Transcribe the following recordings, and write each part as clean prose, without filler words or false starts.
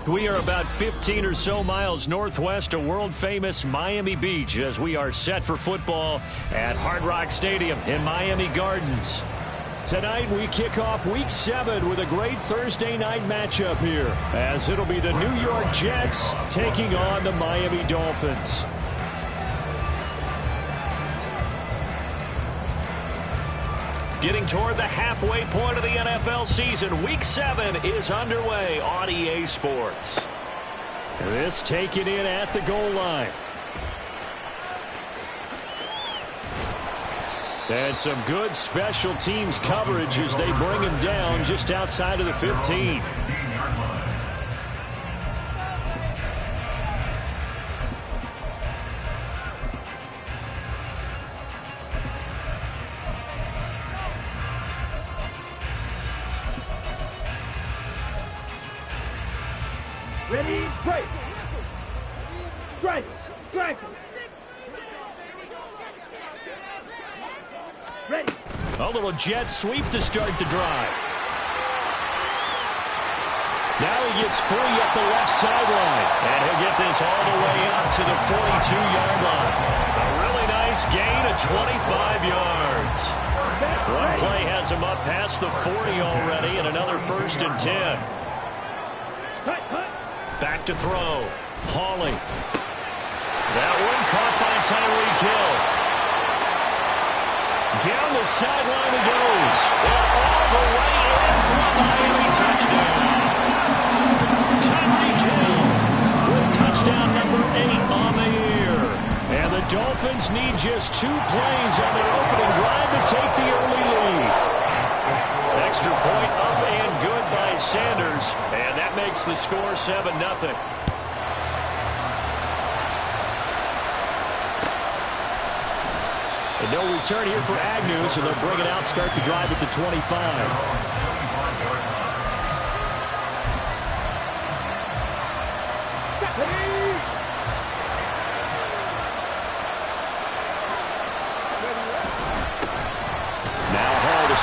We are about 15 or so miles northwest of world-famous Miami Beach as we are set for football at Hard Rock Stadium in Miami Gardens. Tonight we kick off Week 7 with a great Thursday night matchup here, as it'll be the New York Jets taking on the Miami Dolphins. Getting toward the halfway point of the NFL season, Week 7 is underway on EA Sports. This taken in at the goal line. And some good special teams coverage as they bring him down just outside of the 15. Ready, break. Strike, strike. Ready. A little jet sweep to start the drive. Now he gets free at the left sideline. And he'll get this all the way up to the 42-yard line. A really nice gain of 25 yards. One play has him up past the 40 already, and another 1st and 10. Back to throw. Hawley. That one caught by Tyreek Hill. Down the sideline he goes. All the way in for a Miami touchdown. Tyreek Hill with touchdown number 8 on the year. And the Dolphins need just 2 plays on their opening drive to take the early lead. Extra point up and good by Sanders. And that makes the score 7-0. And no return here for Agnew, so they'll bring it out, start the drive at the 25.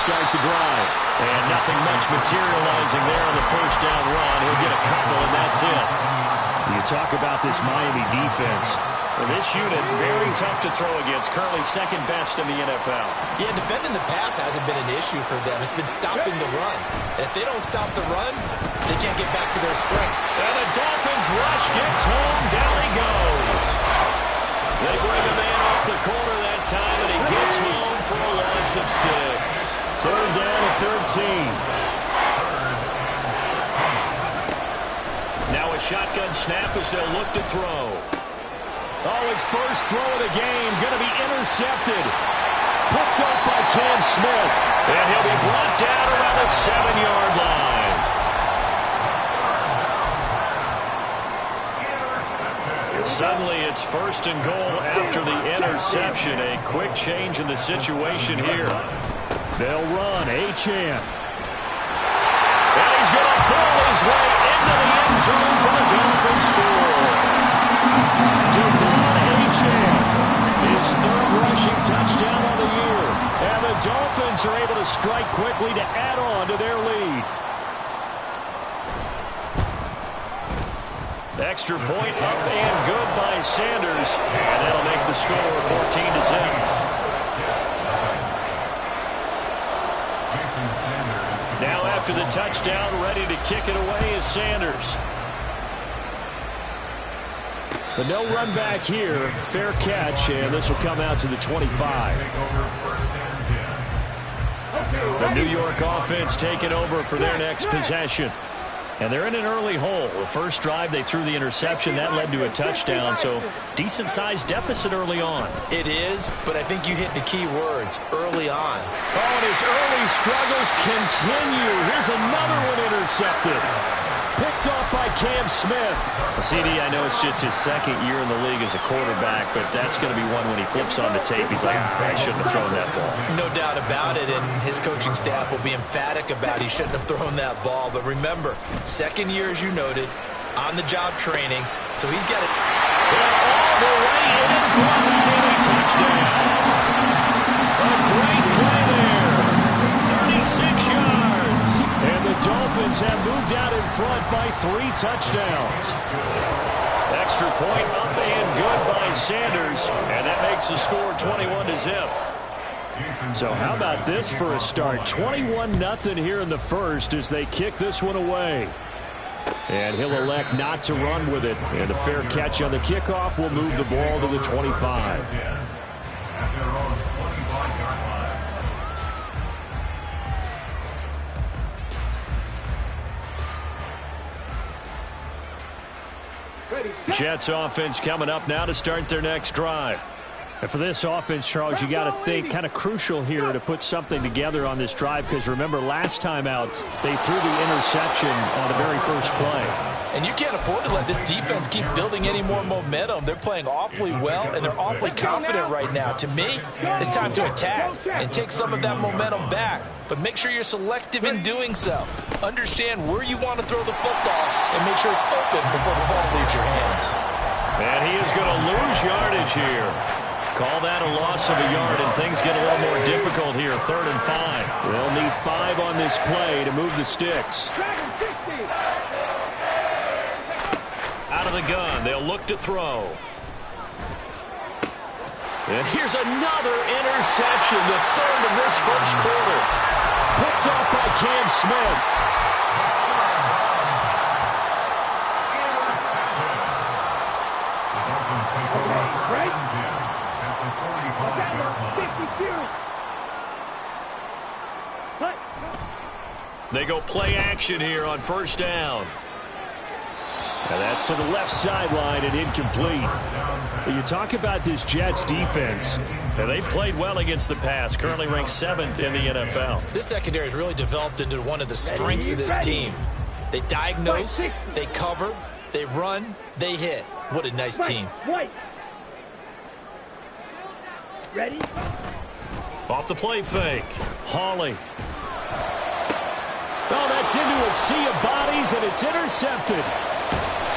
Start the drive. And nothing much materializing there on the 1st down run. He'll get a couple, and that's it. You talk about this Miami defense. Well, this unit, very tough to throw against. Currently 2nd best in the NFL. Yeah, defending the pass hasn't been an issue for them. It's been stopping the run. And if they don't stop the run, they can't get back to their strength. And the Dolphins rush gets home. Down he goes. They bring a man off the corner that time, and he gets home for a loss of 6. 3rd down and 13. Now a shotgun snap as they'll look to throw. Oh, his first throw of the game going to be intercepted. Picked up by Cam Smith. And he'll be brought down around the 7-yard line. Suddenly it's 1st and goal after the interception. A quick change in the situation here. They'll run. Achane. And he's going to pull his way into the end zone for the Dolphins score. Devon Achane, his 3rd rushing touchdown of the year. And the Dolphins are able to strike quickly to add on to their lead. Extra point up and good by Sanders. And that'll make the score 14-7. Now after the touchdown, ready to kick it away is Sanders. But no run back here. Fair catch, and this will come out to the 25. The New York offense taking over for their next possession. And they're in an early hole. The first drive, they threw the interception. That led to a touchdown, so decent-sized deficit early on. It is, but I think you hit the key words, early on. Oh, and his early struggles continue. Here's another one intercepted. Picked off by Cam Smith. CD, I know it's just his 2nd year in the league as a quarterback, but that's going to be one when he flips on the tape. He's like, I shouldn't have thrown that ball. No doubt about it, and his coaching staff will be emphatic about he shouldn't have thrown that ball. But remember, 2nd year, as you noted, on-the-job training, so he's got it. All the way in for a Miami touchdown. A 3 touchdowns. Extra point up and good by Sanders, and that makes the score 21-0. So how about this for a start? 21-0 here in the first as they kick this one away. And he'll elect not to run with it. And a fair catch on the kickoff will move the ball to the 25. Jets offense coming up now to start their next drive. And for this offense, Charles, you got to think kind of crucial here to put something together on this drive, because remember last time out they threw the interception on the very first play. And you can't afford to let this defense keep building any more momentum. They're playing awfully well, and they're awfully confident right now. To me, it's time to attack and take some of that momentum back. But make sure you're selective in doing so. Understand where you want to throw the football and make sure it's open before the ball leaves your hands. And he is going to lose yardage here. Call that a loss of a yard, and things get a little more difficult here. 3rd and 5. They'll need 5 on this play to move the sticks. Out of the gun, they'll look to throw. And here's another interception, the 3rd of this first quarter. Picked up by Cam Smith. They go play action here on 1st down. And that's to the left sideline and incomplete. You talk about this Jets defense. And they played well against the pass, currently ranked 7th in the NFL. This secondary has really developed into one of the strengths of this team. They diagnose, they cover, they run, they hit. What a nice team. Ready? Off the play fake. Hawley. Oh, that's into a sea of bodies, and it's intercepted.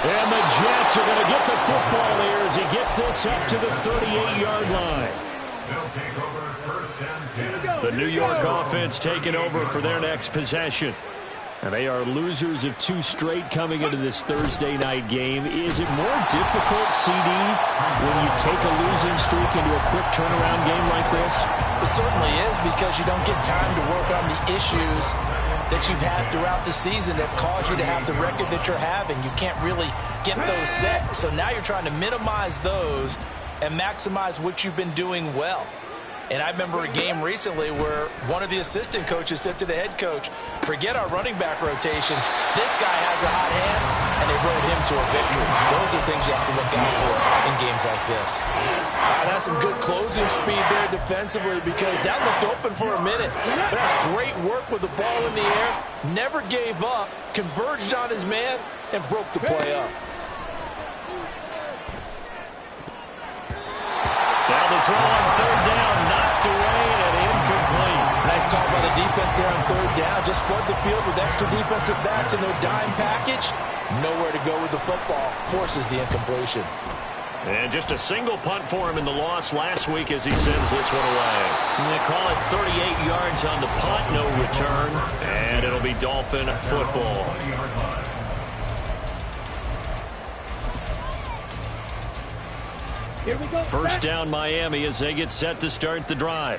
And the Jets are going to get the football here as he gets this up to the 38-yard line. The New York offense taking over for their next possession. And they are losers of 2 straight coming into this Thursday night game. Is it more difficult, CD, when you take a losing streak into a quick turnaround game like this? It certainly is, because you don't get time to work on the issues that you've had throughout the season that caused you to have the record that you're having. You can't really get those set. So now you're trying to minimize those and maximize what you've been doing well. And I remember a game recently where one of the assistant coaches said to the head coach, forget our running back rotation. This guy has a hot hand, and they rode him to a victory. Those are things you have to look out for in games like this. That's some good closing speed there defensively, because that looked open for a minute. But that's great work with the ball in the air. Never gave up, converged on his man, and broke the play up. Now the throw on 3rd down, knocked away and incomplete. Nice call by the defense there on 3rd down. Just flood the field with extra defensive backs in their dime package. Nowhere to go with the football. Forces the incompletion. And just a single punt for him in the loss last week as he sends this one away. And they call it 38 yards on the punt, no return. And it'll be Dolphin football. Here we go. 1st down Miami as they get set to start the drive.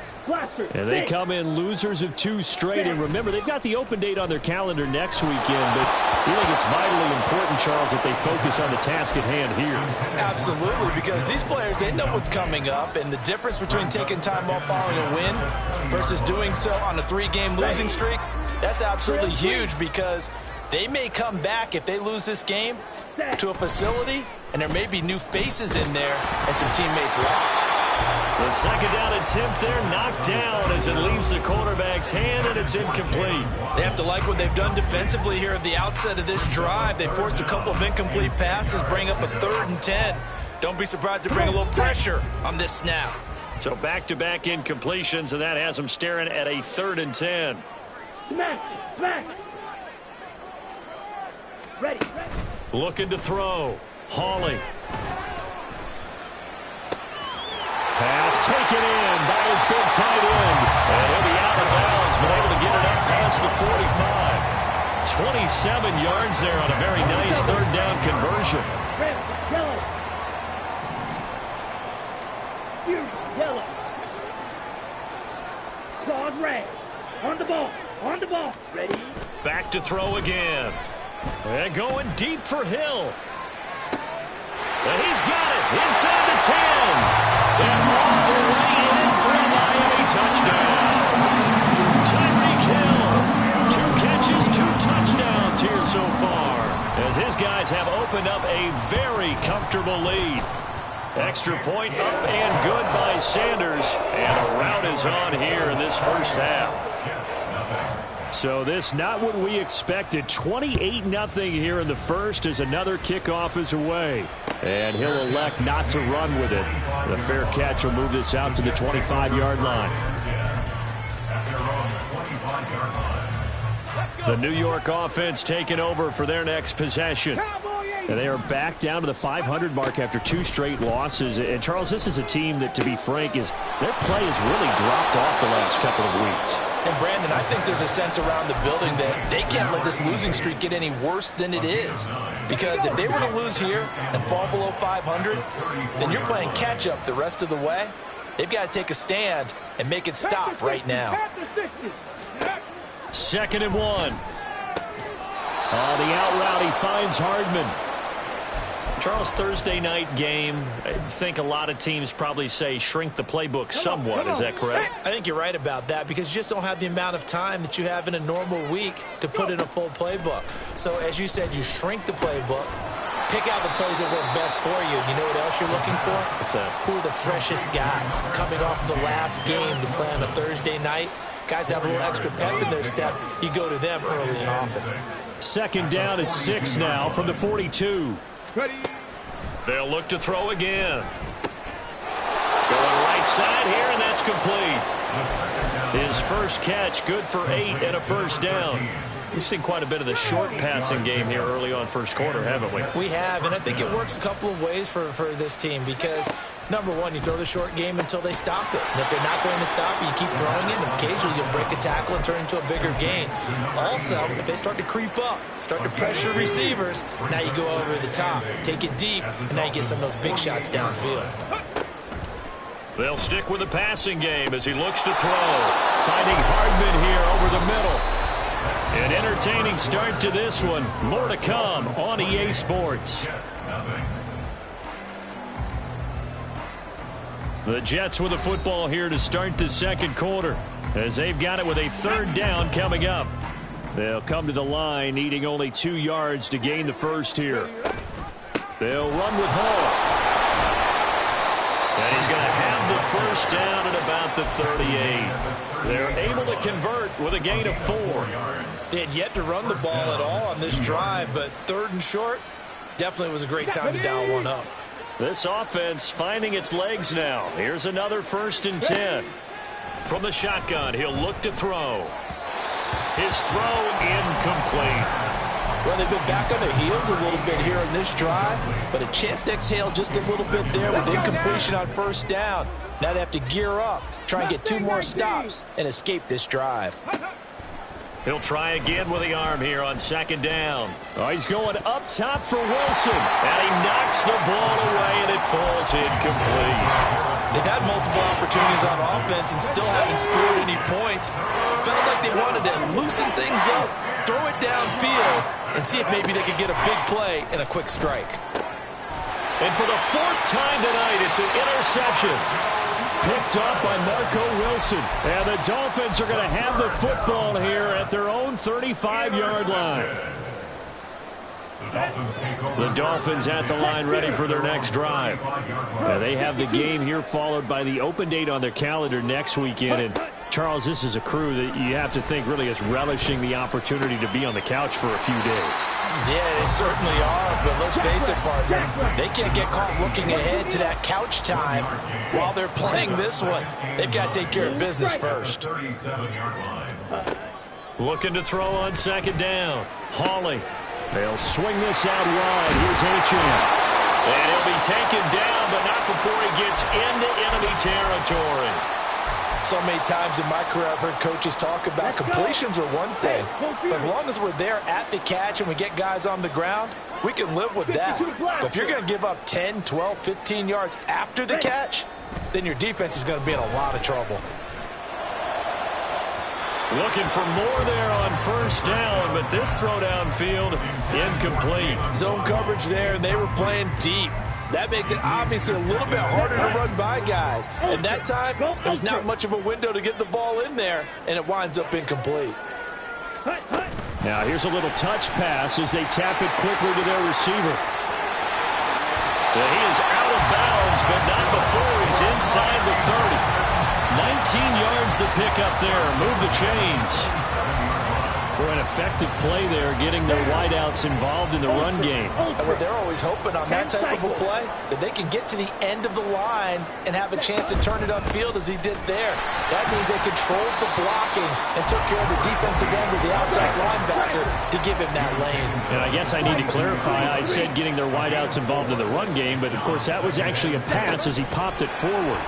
And they come in losers of 2 straight. And remember, they've got the open date on their calendar next weekend. But we think it's vitally important, Charles, that they focus on the task at hand here. Absolutely, because these players, they know what's coming up. And the difference between taking time off following a win versus doing so on a 3-game losing streak, that's absolutely huge, because they may come back if they lose this game to a facility, and there may be new faces in there and some teammates lost. The 2nd down attempt there knocked down as it leaves the quarterback's hand, and it's incomplete. They have to like what they've done defensively here at the outset of this drive. They forced a couple of incomplete passes, bring up a 3rd and 10. Don't be surprised to bring a little pressure on this snap. So back-to-back incompletions, and that has them staring at a 3rd and 10. Smash. Ready. Looking to throw. Hawley. Pass taken in by his big tight end. And he'll be out of bounds, but able to get it up past the 45. 27 yards there on a very nice third down conversion. Red, yellow. You, yellow. Claude red. On the ball. On the ball. Ready? Back to throw again. And going deep for Hill. And he's got it inside the 10. And all the way in for a Miami touchdown. Tyreek Hill. 2 catches, 2 touchdowns here so far, as his guys have opened up a very comfortable lead. Extra point up and good by Sanders. And a rout is on here in this first half. So this not what we expected. 28-0 here in the first as another kickoff is away. And he'll elect not to run with it. The fair catch will move this out to the 25-yard line. The New York offense taking over for their next possession. And they are back down to the 500 mark after 2 straight losses. And, Charles, this is a team that, to be frank, their play has really dropped off the last couple of weeks. And, Brandon, I think there's a sense around the building that they can't let this losing streak get any worse than it is. Because if they were to lose here and fall below 500, then you're playing catch-up the rest of the way. They've got to take a stand and make it stop right now. 2nd and 1. On the out route, he finds Hardman. Charles, Thursday night game, I think a lot of teams probably say shrink the playbook somewhat. Is that correct? I think you're right about that because you just don't have the amount of time that you have in a normal week to put in a full playbook. So, as you said, you shrink the playbook, pick out the plays that work best for you. You know what else you're looking for? Who are the freshest guys coming off the last game to play on a Thursday night? Guys have a little extra pep in their step. You go to them early and often. 2nd down at 6 now from the 42. They'll look to throw again. Going right side here, and that's complete. His first catch, good for 8 and a first down. We've seen quite a bit of the short passing game here early on first quarter, haven't we? We have, and I think it works a couple of ways for this team because, number one, you throw the short game until they stop it. And if they're not going to stop it, you keep throwing it, and occasionally you'll break a tackle and turn it into a bigger gain. Also, if they start to creep up, start to pressure receivers, now you go over the top, take it deep, and now you get some of those big shots downfield. They'll stick with the passing game as he looks to throw. Finding Hardman here over the middle. An entertaining start to this one. More to come on EA Sports. The Jets with the football here to start the second quarter as they've got it with a 3rd down coming up. They'll come to the line needing only 2 yards to gain the first here. They'll run with Hall. And he's going to have the first down at about the 38. They're able to convert with a gain of 4. They had yet to run the ball at all on this drive, but 3rd and short definitely was a great time to dial one up. This offense finding its legs now. Here's another 1st and 10. From the shotgun, he'll look to throw. His throw incomplete. Well, they've been back on their heels a little bit here on this drive, but a chance to exhale just a little bit there with incompletion on 1st down. Now they have to gear up, try and get 2 more stops, and escape this drive. He'll try again with the arm here on 2nd down. Oh, he's going up top for Wilson. And he knocks the ball away, and it falls incomplete. They've had multiple opportunities on offense and still haven't scored any points. Felt like they wanted to loosen things up, throw it downfield, and see if maybe they could get a big play and a quick strike. And for the 4th time tonight, it's an interception. Picked up by Marco Wilson. And the Dolphins are going to have the football here at their own 35-yard line. The Dolphins at the line ready for their next drive. They have the game here followed by the open date on their calendar next weekend. And Charles, this is a crew that you have to think really is relishing the opportunity to be on the couch for a few days. Yeah, they certainly are, but let's face it, partner, they can't get caught looking ahead to that couch time while they're playing this one. They've got to take care of business first. Looking to throw on 2nd down. Hawley. They'll swing this out wide. Here's Achane. And he'll be taken down, but not before he gets into enemy territory. So many times in my career I've heard coaches talk about completions are one thing, but as long as we're there at the catch and we get guys on the ground, we can live with that. But if you're going to give up 10, 12, 15 yards after the catch, then your defense is going to be in a lot of trouble. Looking for more there on first down, but this throw downfield incomplete. Zone coverage there, and they were playing deep. That makes it obviously a little bit harder to run by guys. And that time, there's not much of a window to get the ball in there, and it winds up incomplete. Now here's a little touch pass as they tap it quickly to their receiver. He is out of bounds, but not before he's inside the 30. 19 yards the pick up there. Move the chains. For an effective play there, getting their wideouts involved in the run game. And they're always hoping on that type of a play that they can get to the end of the line and have a chance to turn it upfield as he did there. That means they controlled the blocking and took care of the defensive end of the outside linebacker to give him that lane. And I guess I need to clarify, I said getting their wideouts involved in the run game, but of course that was actually a pass as he popped it forward.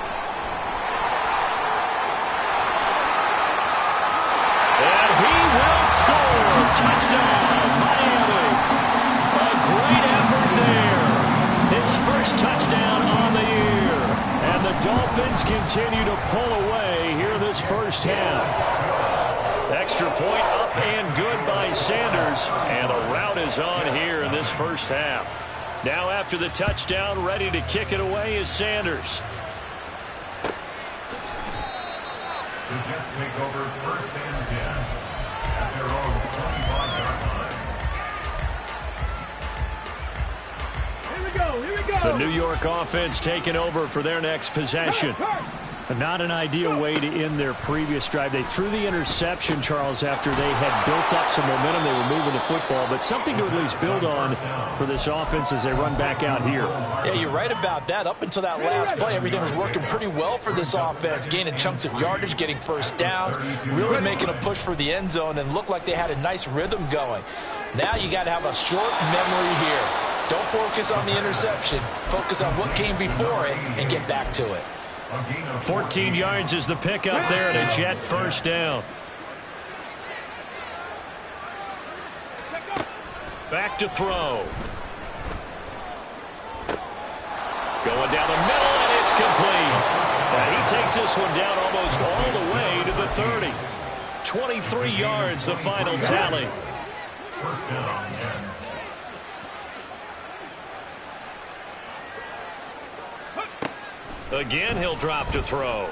Touchdown, Miami. A great effort there. His first touchdown on the year. And the Dolphins continue to pull away here this first half. Extra point up and good by Sanders. And the route is on here in this first half. Now after the touchdown, ready to kick it away is Sanders. The Jets take over first and 10 at their own 25-yard line. Here we go, here we go. The New York offense taking over for their next possession. Not an ideal way to end their previous drive. They threw the interception, Charles, after they had built up some momentum. They were moving the football, but something to at least build on for this offense as they run back out here. Yeah, you're right about that. Up until that last play, everything was working pretty well for this offense, gaining chunks of yardage, getting first downs, really making a push for the end zone, and looked like they had a nice rhythm going. Now you got to have a short memory here. Don't focus on the interception. Focus on what came before it and get back to it. 14 yards is the pickup there at a Jet first down. Back to throw. Going down the middle, and it's complete. And he takes this one down almost all the way to the 30. 23 yards, the final tally. First down, Jets. Again, he'll drop to throw.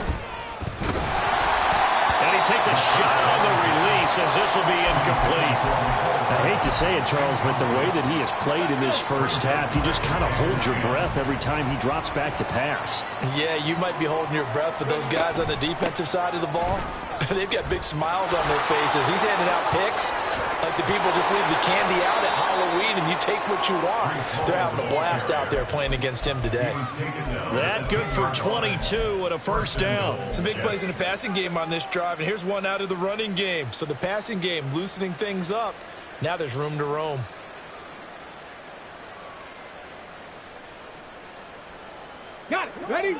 And he takes a shot on the release as this will be incomplete. I hate to say it, Charles, but the way that he has played in this first half, you just kind of hold your breath every time he drops back to pass. Yeah, you might be holding your breath, but those guys on the defensive side of the ball, they've got big smiles on their faces. He's handing out picks like the people just leave the candy out at Halloween and you take what you want. They're having a blast out there playing against him today. That good for 22 and a first down. Some big plays in the passing game on this drive, and here's one out of the running game. So the passing game loosening things up. Now there's room to roam. Got it. Ready?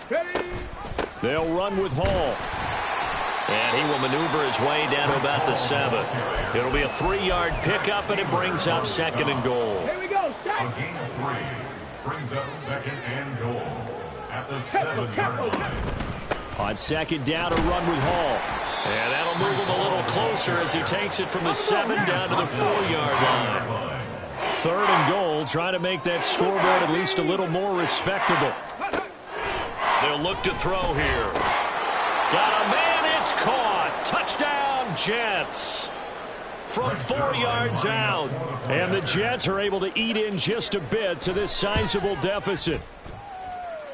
Ready? They'll run with Hall. And he will maneuver his way down to about the 7. It'll be a 3-yard pickup, and it brings up second and goal. Here we go. A Stop. gain of 3 brings up second and goal at the 7-yard line. On second down, a run with Hall. And that'll move him a little closer as he takes it from the 7 down to the 4-yard line. Third and goal, trying to make that scoreboard at least a little more respectable. They'll look to throw here. Got a man, it's caught. Touchdown, Jets. From 4 yards out. And the Jets are able to eat in just a bit to this sizable deficit.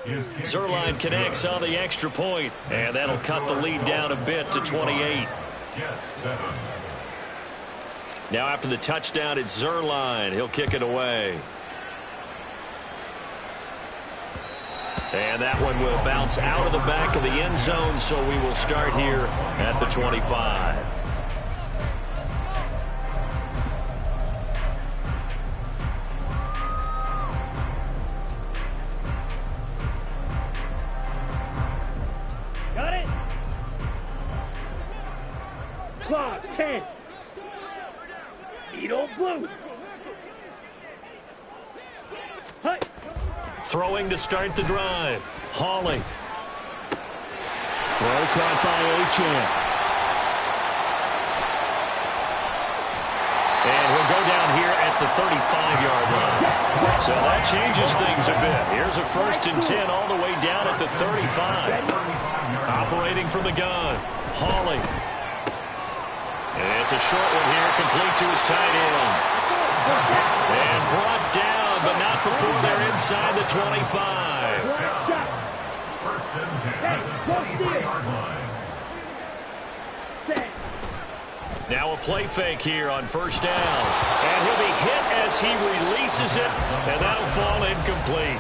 Zerline connects on the extra point, and that'll cut the lead down a bit to 28. Now after the touchdown, it's Zerline. He'll kick it away. And that one will bounce out of the back of the end zone, so we will start here at the 25. 5, 10. Eat on blue. Hey. Throwing to start the drive. Hawley. Throw caught by Achane. And he'll go down here at the 35-yard line. So that changes things a bit. Here's a 1st and 10 all the way down at the 35. Operating from the gun. Hawley. And it's a short one here, complete to his tight end. And brought down, but not before they're inside the 25. 1st and 10 at the 25-yard line. Now a play fake here on 1st down. And he'll be hit as he releases it, and that'll fall incomplete.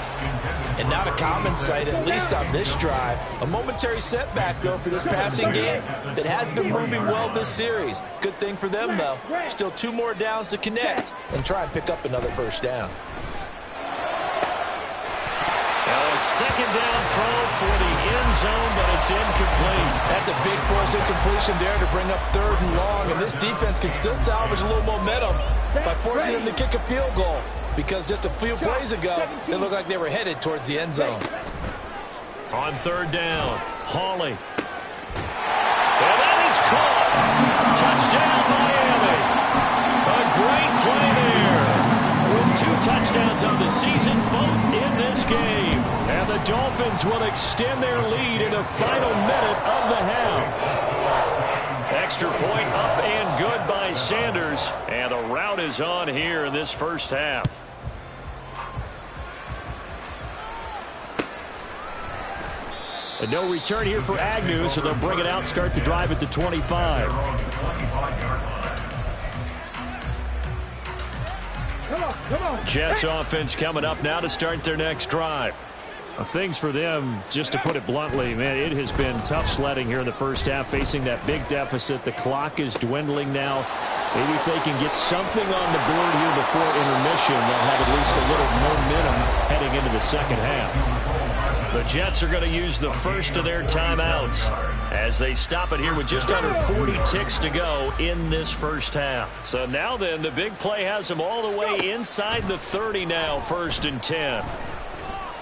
And not a common sight, at least on this drive. A momentary setback, though, for this passing game that has been moving well this series. Good thing for them, though. Still 2 more downs to connect and try and pick up another 1st down. A 2nd down throw for the end zone, but it's incomplete. That's a big force incompletion there to bring up 3rd and long, and this defense can still salvage a little momentum by forcing them to kick a field goal, because just a few plays ago, they looked like they were headed towards the end zone. On 3rd down, Hawley. And that is caught. Touchdown, Miami. A great play there. With 2 touchdowns on the season, both in this game. And the Dolphins will extend their lead in the final minute of the half. Extra point up and good by Sanders. And the rout is on here in this 1st half. And no return here for Agnew, so they'll bring it out, start the drive at the 25. Come on. Jets offense coming up now to start their next drive. Things for them, just to put it bluntly, man, it has been tough sledding here in the 1st half, facing that big deficit. The clock is dwindling now. Maybe if they can get something on the board here before intermission, they'll have at least a little momentum heading into the 2nd half. The Jets are going to use the first of their timeouts as they stop it here with just under 40 ticks to go in this 1st half. So now then, the big play has them all the way inside the 30 now, 1st and 10.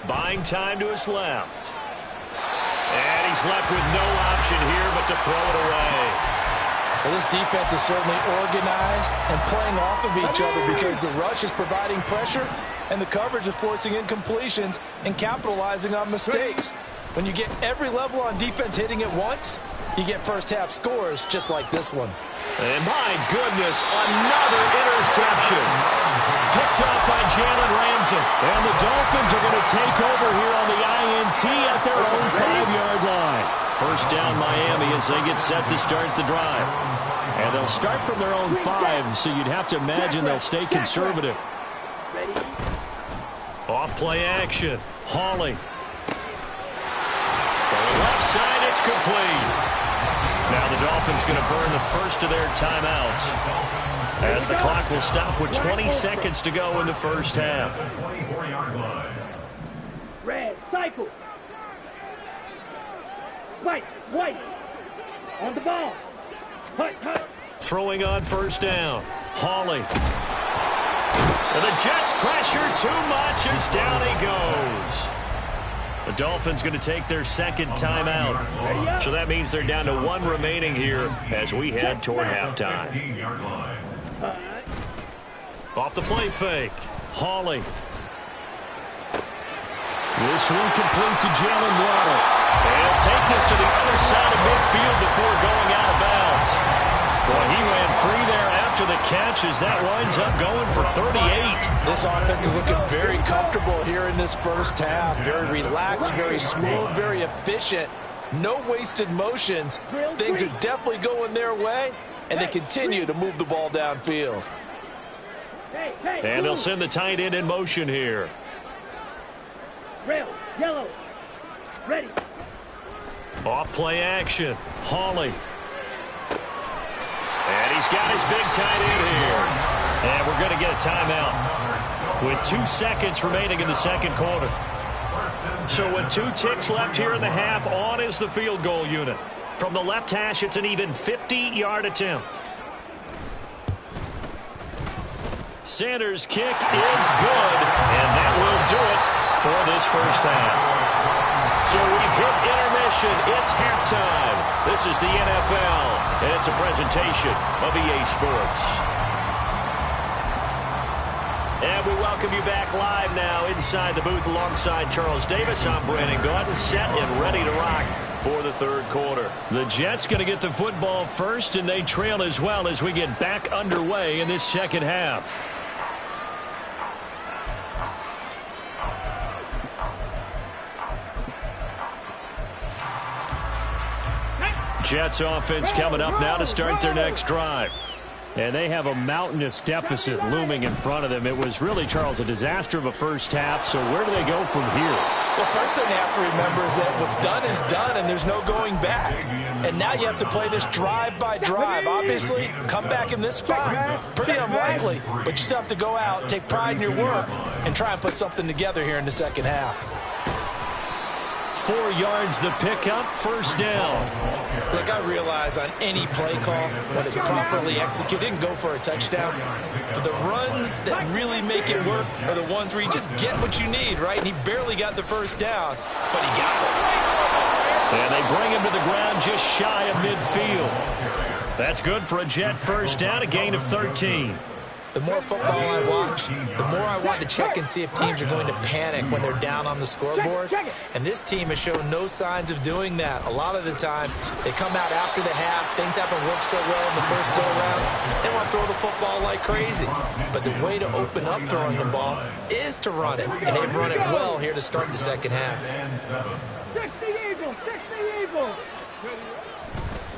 Buying time to his left. And he's left with no option here but to throw it away. Well, this defense is certainly organized and playing off of each other because the rush is providing pressure and the coverage is forcing incompletions and capitalizing on mistakes. When you get every level on defense hitting at once, you get 1st half scores just like this one. And my goodness, another interception. Picked off by Jalen Ramsey. And the Dolphins are going to take over here on the INT at their own 5-yard line. 1st down Miami as they get set to start the drive. And they'll start from their own 5, so you'd have to imagine they'll stay conservative. Off play action. Hawley. To the left side, it's complete. Now the Dolphins going to burn the first of their timeouts as the clock will stop with 20 seconds to go in the 1st half. Red, cycle. White. On the ball. Hut. Throwing on 1st down. Hawley. And the Jets pressure too much as down he goes. The Dolphins going to take their 2nd timeout. So that means they're down to 1 remaining here as we head toward halftime. Off the play fake. Hawley. This one complete to Jalen Waddle. And take this to the other side of midfield before going out of bounds. Boy, he ran free there after the catch as that winds up going for 38. This offense is looking very comfortable here in this 1st half. Very relaxed, very smooth, very efficient. No wasted motions. Things are definitely going their way, and they continue to move the ball downfield. And they'll send the tight end in motion here. Red, yellow. Ready. Off play action. Hawley. And he's got his big tight end here. And we're going to get a timeout with 2 seconds remaining in the 2nd quarter. So with 2 ticks left here in the half, on is the field goal unit. From the left hash, it's an even 50-yard attempt. Sanders' kick is good, and that will do it for this first half. So we've hit intermission. It's halftime. This is the NFL, and it's a presentation of EA Sports. And we welcome you back live now inside the booth alongside Charles Davis. I'm Brandon Gaudin, set and ready to rock for the third quarter. The Jets going to get the football first, and they trail as well as we get back underway in this second half. Jets offense coming up now to start their next drive. And they have a mountainous deficit looming in front of them. It was really, Charles, a disaster of a first half. So where do they go from here? Well, first thing you have to remember is that what's done is done, and there's no going back. And now you have to play this drive by drive. Obviously, come back in this spot, pretty unlikely. But you still have to go out, take pride in your work, and try and put something together here in the second half. 4 yards the pickup, first down. Look, I realize on any play call, when it's properly executed, and go for a touchdown. But the runs that really make it work are the ones where you just get what you need, right? And he barely got the first down, but he got it. And they bring him to the ground just shy of midfield. That's good for a Jet first down, a gain of 13. The more football I watch, the more I want to check and see if teams are going to panic when they're down on the scoreboard. And this team has shown no signs of doing that. A lot of the time, they come out after the half. Things haven't worked so well in the first go-around. They want to throw the football like crazy. But the way to open up throwing the ball is to run it. And they've run it well here to start the second half.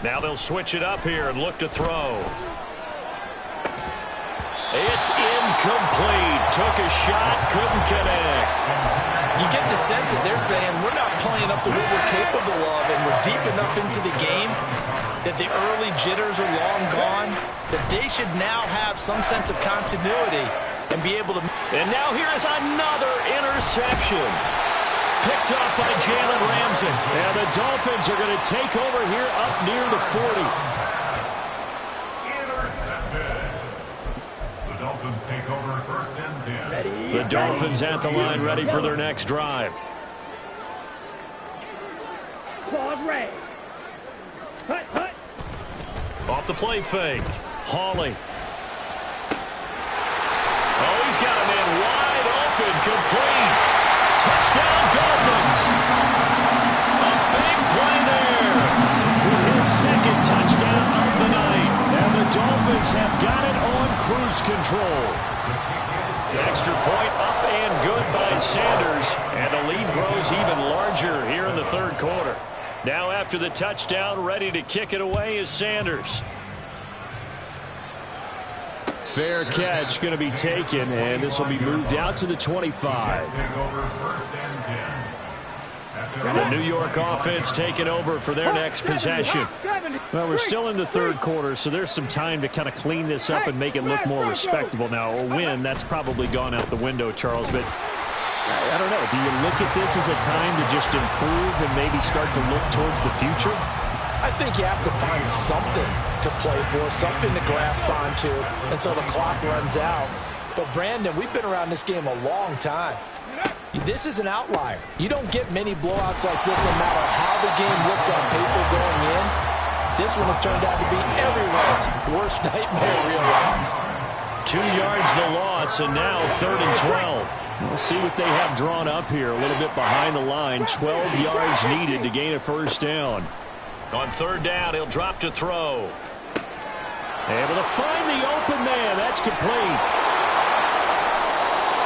Now they'll switch it up here and look to throw. It's incomplete. Took a shot, couldn't connect. You get the sense that they're saying we're not playing up to what we're capable of, and we're deep enough into the game that the early jitters are long gone, that they should now have some sense of continuity and be able to. And now here is another interception. Picked up by Jalen Ramsey. And the Dolphins are going to take over here up near the 40. Take over first and 10. The Dolphins at the line, ready for their next drive. Off the play fake. Hawley. Oh, he's got a man wide open, complete. Touchdown, Dolphins. A big play there. With his second touchdown of the night. And the Dolphins have got it on cruise control. Extra point up and good by Sanders. And the lead grows even larger here in the third quarter. Now after the touchdown, ready to kick it away is Sanders. Fair catch going to be taken, and this will be moved out to the 25. The New York offense taking over for their next possession. Well, we're still in the third quarter, so there's some time to kind of clean this up and make it look more respectable. Now, a win, that's probably gone out the window, Charles, but I don't know. Do you look at this as a time to just improve and maybe start to look towards the future? I think you have to find something to play for, something to grasp onto until the clock runs out. But, Brandon, we've been around this game a long time. This is an outlier. You don't get many blowouts like this no matter how the game looks on paper going in. This one has turned out to be everyone's worst nightmare realized. 2 yards the loss, and now 3rd and 12. We'll see what they have drawn up here. A little bit behind the line. 12 yards needed to gain a first down. On 3rd down, he'll drop to throw. Able to find the open man. That's complete.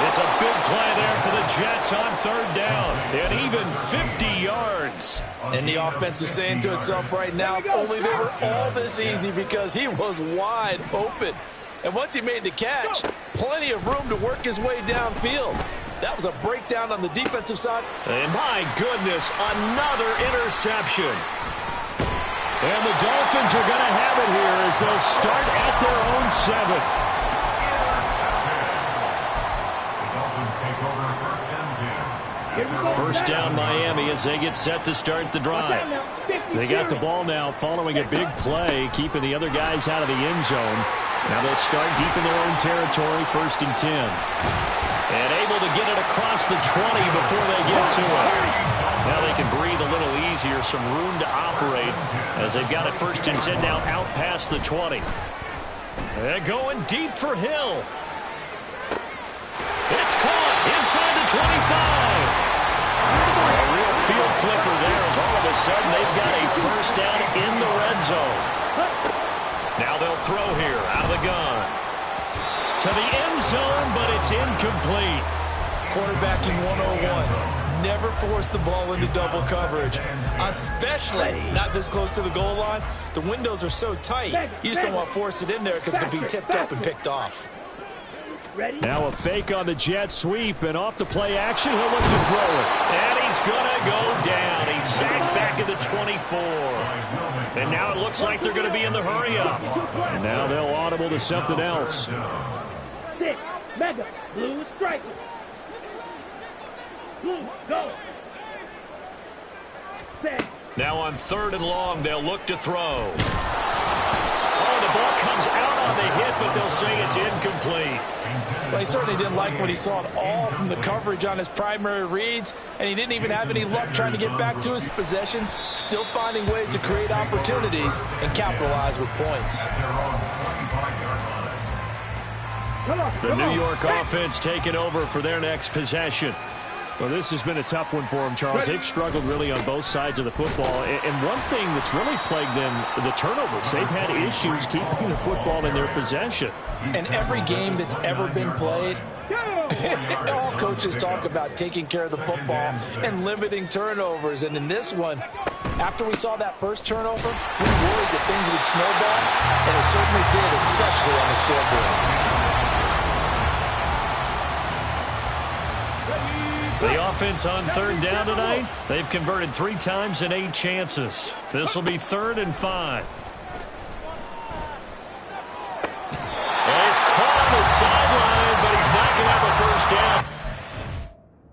It's a big play there for the Jets on 3rd down. And even 50 yards. And the offense is saying to itself right now, if only they were all this easy, because he was wide open. And once he made the catch, plenty of room to work his way downfield. That was a breakdown on the defensive side. And my goodness, another interception. And the Dolphins are going to have it here as they'll start at their own 7. First down Miami as they get set to start the drive. They got the ball now following a big play, keeping the other guys out of the end zone. Now they'll start deep in their own territory, 1st and 10. And able to get it across the 20 before they get to it. Now they can breathe a little easier, some room to operate as they've got it 1st and 10 now out past the 20. They're going deep for Hill. It's caught inside the 25. A real field flipper there as all of a sudden they've got a 1st down in the red zone. Now they'll throw here out of the gun. To the end zone, but it's incomplete. Quarterbacking 101. Never force the ball into double coverage, especially not this close to the goal line. The windows are so tight, you just don't want to force it in there because it could be tipped up and picked off. Now a fake on the jet sweep, and off the play action, he'll look to throw it. And he's going to go down. He's sacked back at the 24. And now it looks like they're going to be in the hurry-up. And now they'll audible to something else. 6, mega, blue striker. Blue, go. 6. Now on 3rd and long, they'll look to throw. Oh, the ball comes out on the hit, but they'll say it's incomplete. Well, he certainly didn't like when he saw it all from the coverage on his primary reads, and he didn't even have any luck trying to get back to his possessions, still finding ways to create opportunities and capitalize with points. The New York offense taking over for their next possession. Well, this has been a tough one for them, Charles. They've struggled really on both sides of the football. And one thing that's really plagued them, the turnovers. They've had issues keeping the football in their possession. And every game that's ever been played, all coaches talk about taking care of the football and limiting turnovers. And in this one, after we saw that first turnover, we worried that things would snowball, and it certainly did, especially on the scoreboard. The offense on 3rd down tonight, they've converted 3 times in 8 chances. This will be 3rd and 5. And he's caught on the sideline, but he's not going to have a 1st down.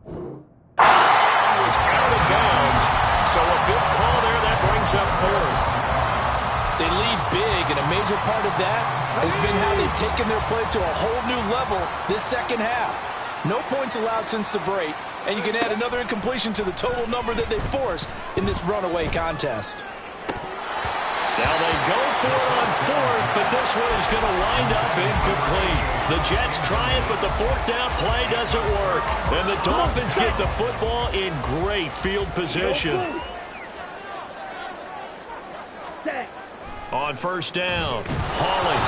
He was out of bounds, so a good call there. That brings up 4th. They lead big, and a major part of that has been how they've taken their play to a whole new level this second half. No points allowed since the break, and you can add another incompletion to the total number that they forced in this runaway contest. Now they go for it on 4th, but this one is going to wind up incomplete. The Jets try it, but the 4th down play doesn't work. And the Dolphins get the football in great field position. On 1st down, Hawley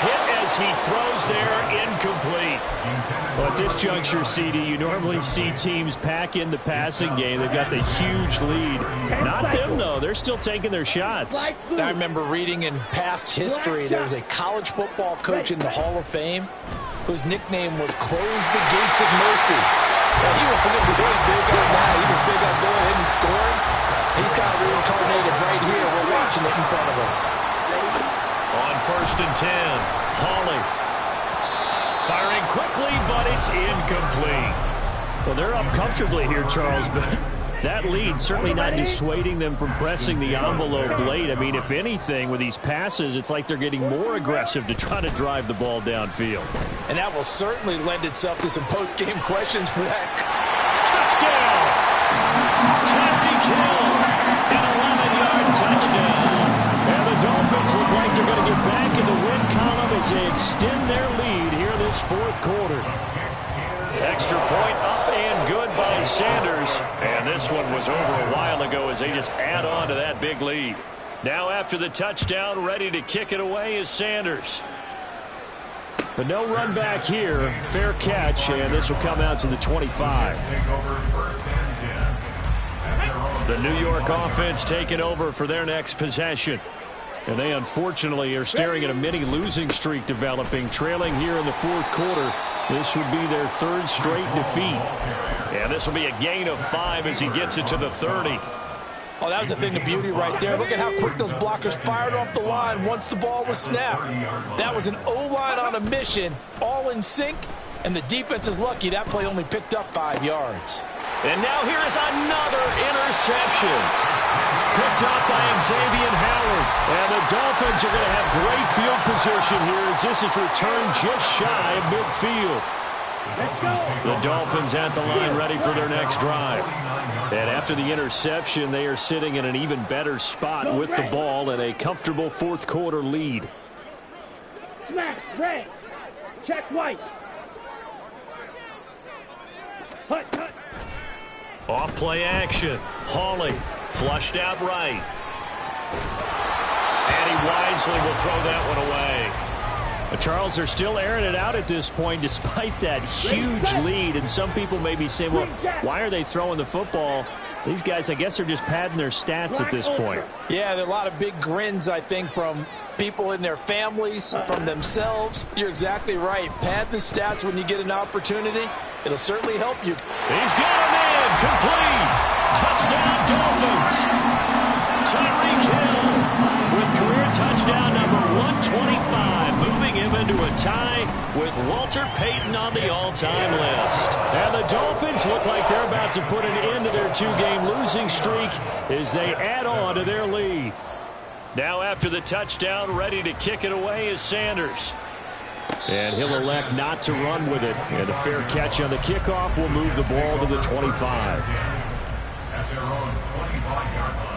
hit as he throws there, incomplete. Well, at this juncture, CD, you normally see teams pack in the passing game. They've got the huge lead. Not them, though. They're still taking their shots. I remember reading in past history, there was a college football coach in the Hall of Fame whose nickname was Close the Gates of Mercy. Well, he wasn't really big on that. He was big on going ahead and scoring. He's kind of reincarnated right here. We're watching it in front of us. On 1st and 10, Hawley. Firing quickly, but it's incomplete. Well, they're up comfortably here, Charles, but that lead certainly not dissuading them from pressing the envelope late. I mean, if anything, with these passes, it's like they're getting more aggressive to try to drive the ball downfield. And that will certainly lend itself to some post-game questions for that. Touchdown! Tyreek Hill, an 11-yard touchdown. And the Dolphins look like they're going to get back in the win column as they extend their lead here this 4th quarter. Extra point up and good by Sanders. And this one was over a while ago as they just add on to that big lead. Now after the touchdown, ready to kick it away is Sanders. But no run back here. Fair catch, and this will come out to the 25. The New York offense taking over for their next possession. And they unfortunately are staring at a mini losing streak developing, trailing here in the 4th quarter. This would be their 3rd straight defeat. And this will be a gain of 5 as he gets it to the 30. Oh, that was a thing of beauty right there. Look at how quick those blockers fired off the line once the ball was snapped. That was an O-line on a mission, all in sync, and the defense is lucky that play only picked up 5 yards. And now here is another interception. Picked up by Xavier Howard. And the Dolphins are going to have great field position here as this is returned just shy of midfield. The Dolphins at the line ready for their next drive. And after the interception, they are sitting in an even better spot with the ball and a comfortable fourth quarter lead. Smash, red. Check white. Hut, hut. Off play action. Hawley flushed out right. And he wisely will throw that one away. Charles, they're still airing it out at this point despite that huge lead. And some people may be saying, well, why are they throwing the football? These guys, I guess, are just padding their stats at this point. Yeah, there are a lot of big grins, I think, from people in their families, from themselves. You're exactly right. Pad the stats when you get an opportunity. It'll certainly help you. He's got him in. Complete. Touchdown, Dolphins. Tyreek Hill with career touchdown number 125, moving him into a tie with Walter Payton on the all-time list. And the Dolphins look like they're about to put an end to their two-game losing streak as they add on to their lead. Now after the touchdown, ready to kick it away is Sanders. And he'll elect not to run with it. And a fair catch on the kickoff will move the ball to the 25. At their own 25-yard line.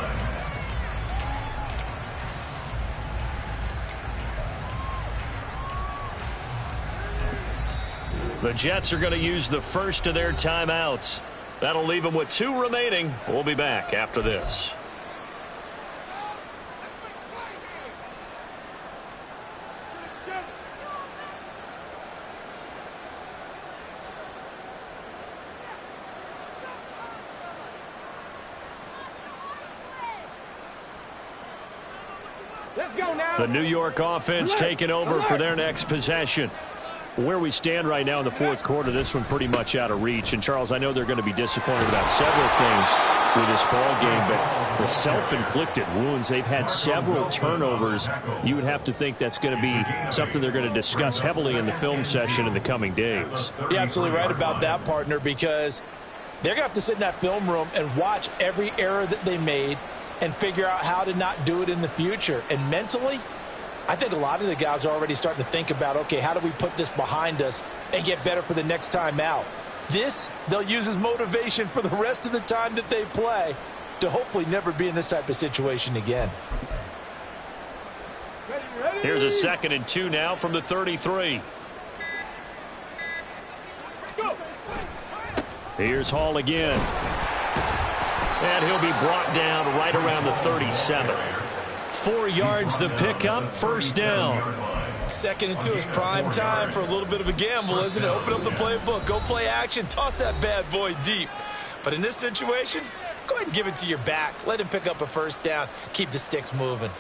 The Jets are going to use the first of their timeouts. That'll leave them with 2 remaining. We'll be back after this. Let's go now. The New York offense taking over for their next possession. Where we stand right now in the fourth quarter, this one pretty much out of reach. And, Charles, I know they're going to be disappointed about several things with this ball game, but the self-inflicted wounds, they've had several turnovers. You would have to think that's going to be something they're going to discuss heavily in the film session in the coming days. You're absolutely right about that, partner, because they're going to have to sit in that film room and watch every error that they made and figure out how to not do it in the future. And mentally, I think a lot of the guys are already starting to think about, okay, how do we put this behind us and get better for the next time out? This, they'll use as motivation for the rest of the time that they play to hopefully never be in this type of situation again. Here's a 2nd and 2 now from the 33. Here's Hall again. And he'll be brought down right around the 37. 4 yards the pickup, first down. 2nd and 2 is prime time for a little bit of a gamble, isn't it? Open up the playbook, go play action, toss that bad boy deep. But in this situation, go ahead and give it to your back. Let him pick up a first down, keep the sticks moving.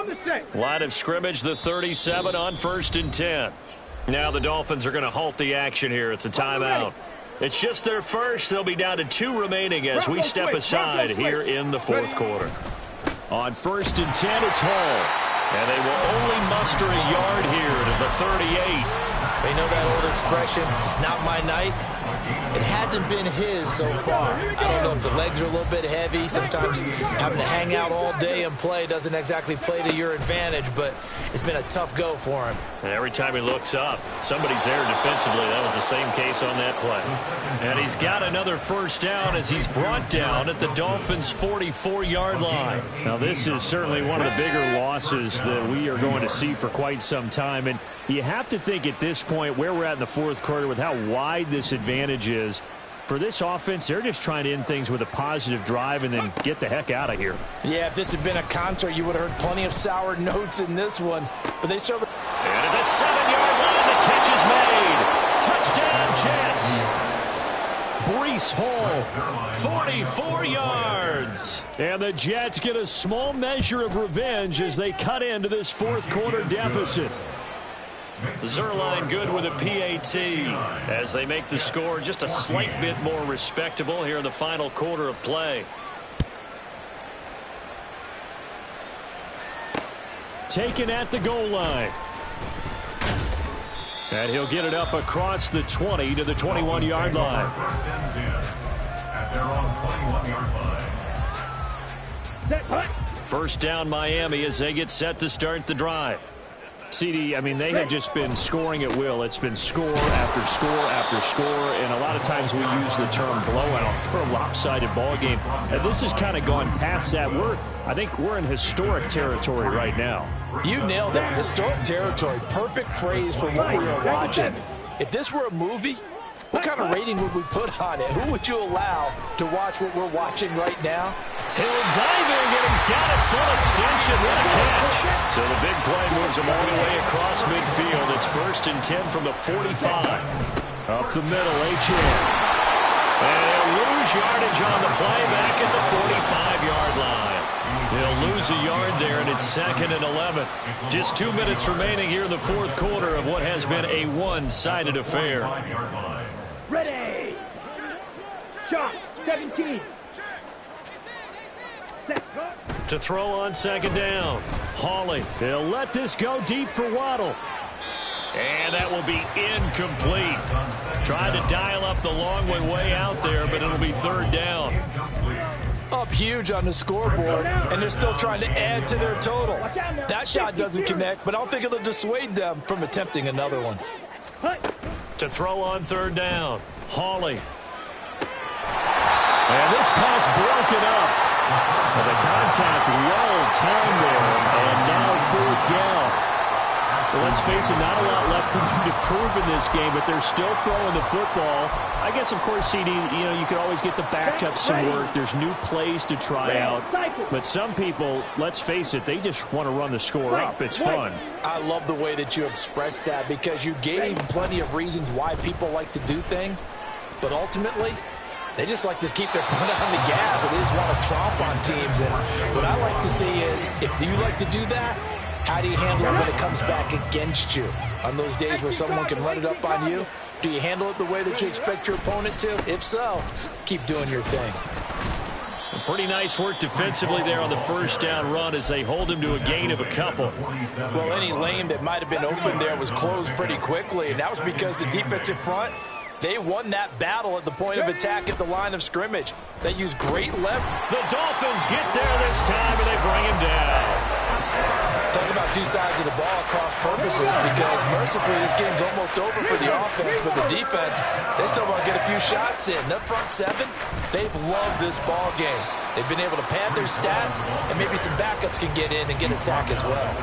On the set. Line of scrimmage, the 37 on 1st and 10. Now the Dolphins are going to halt the action here. It's a timeout. It's just their first. They'll be down to 2 remaining as we step aside here in the 4th quarter. On 1st and 10, it's Hall. And they will only muster a yard here to the 38. They know that old expression, it's not my night. It hasn't been his so far. I don't know if the legs are a little bit heavy. Sometimes having to hang out all day and play doesn't exactly play to your advantage, but it's been a tough go for him. And every time he looks up, somebody's there defensively. That was the same case on that play. And he's got another first down as he's brought down at the Dolphins' 44-yard line. Now, this is certainly one of the bigger losses that we are going to see for quite some time. And you have to think at this point where we're at in the 4th quarter with how wide this advantage is. For this offense, they're just trying to end things with a positive drive and then get the heck out of here. Yeah, if this had been a concert, you would have heard plenty of sour notes in this one. But they serve. And at the 7-yard line, the catch is made. Touchdown, Jets. Breece Hall, 44 yards. And the Jets get a small measure of revenge as they cut into this 4th quarter deficit. Zerline good with a PAT as they make the score just a slight bit more respectable here in the final quarter of play. Taken at the goal line. And he'll get it up across the 20 to the 21-yard line. At their own 21-yard line. First down Miami as they get set to start the drive. CD, I mean, they have just been scoring at will. It's been score after score after score, and a lot of times we use the term blowout for a lopsided ball game. And this has kind of gone past that. I think we're in historic territory right now. You nailed that. Historic territory. Perfect phrase for what we are watching. If this were a movie, what kind of rating would we put on it? Who would you allow to watch what we're watching right now? He'll diving, and he's got it full extension. What a catch. So the big play moves him all the way across midfield. It's 1st and 10 from the 45. Up the middle, H.M. And he'll lose yardage on the play back at the 45-yard line. He'll lose a yard there, and it's 2nd and 11. Just 2 minutes remaining here in the 4th quarter of what has been a one-sided affair. Ready. Shot. 17. To throw on 2nd down. Hawley. They'll let this go deep for Waddle. And that will be incomplete. Tried to dial up the long one way out there, but it'll be 3rd down. Up huge on the scoreboard, and they're still trying to add to their total. That shot doesn't connect, but I don't think it'll dissuade them from attempting another one. To throw on 3rd down. Hawley. And this pass broken up. Well, the contact well timed there, and now 4th down. Well, let's face it, not a lot left for them to prove in this game, but they're still throwing the football. I guess, of course, CD, you could always get the backups some work. There's new plays to try out. But some people, let's face it, they just want to run the score up. It's fun. I love the way that you expressed that because you gave plenty of reasons why people like to do things. But ultimately, they just like to keep their foot on the gas, and they just want to tromp on teams. And what I like to see is, if you like to do that, how do you handle it when it comes back against you? On those days where someone can run it up on you, do you handle it the way that you expect your opponent to? If so, keep doing your thing. Pretty nice work defensively there on the 1st down run as they hold him to a gain of a couple. Well, any lane that might have been open there was closed pretty quickly, and that was because the defensive front, they won that battle at the point of attack at the line of scrimmage. They used great leverage. The Dolphins get there this time, and they bring him down. Talk about two sides of the ball across purposes because mercifully this game's almost over for the offense, but the defense, they still want to get a few shots in. The front 7, they've loved this ball game. They've been able to pad their stats, and maybe some backups can get in and get a sack as well.